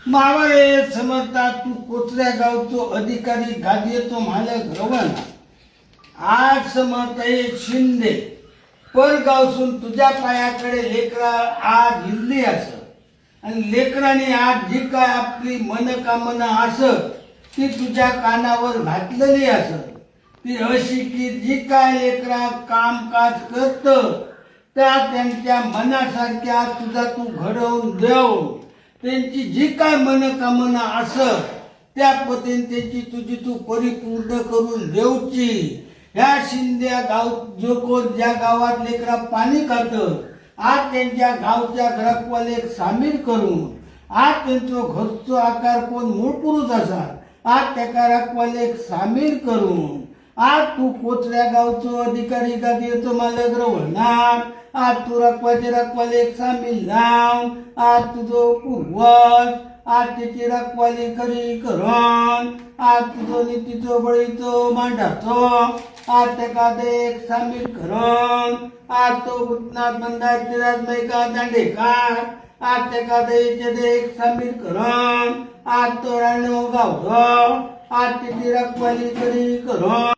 मावा रे समजता तू कोचऱ्या गावचो अधिकारी गादयेचो मालक रवना आज समजता हे शिंदे परगावसून तुझ्या पायाकडे लेकरा आज हिंदली असत आणि लेकरांनी आज जी काय आपली मनकामना असत ती तुझ्या कानावर घातलेली असत ती अशी की जी काय लेकरा कामकाज करत त्या त्यांच्या मनासारख्या तुझा तू घडवून देव त्यांची जी काय मनकामना असत त्या पद्धतीने त्यांची तुझी तू परिपूर्ण करून देऊची। ह्या शिंद्या गाव जो कोण ज्या गावात लेकरा पाणी खातं आज त्यांच्या गावच्या घराकवाले सामील करून आज त्यांचा घरचो आकार कोण मूळ पुरुष असा आज त्या घराकवाले सामील करून आज तू कोचऱ्या गावचो अधिकारी गादयेचो मालक रवणार आज तू रखवाले सामील जावन आज तुझो पूर्वज आज त्याची रखवाली करी करून आज तुझो नीतीचो बळीचो मांडाचो आज तेका देख सामील करून आज तो भूतनाथ बंधाचे राजमयका दांडेकार आज तेका देख सामील करून आज तो राणो गावडो आज त्याची रखवाली करी करून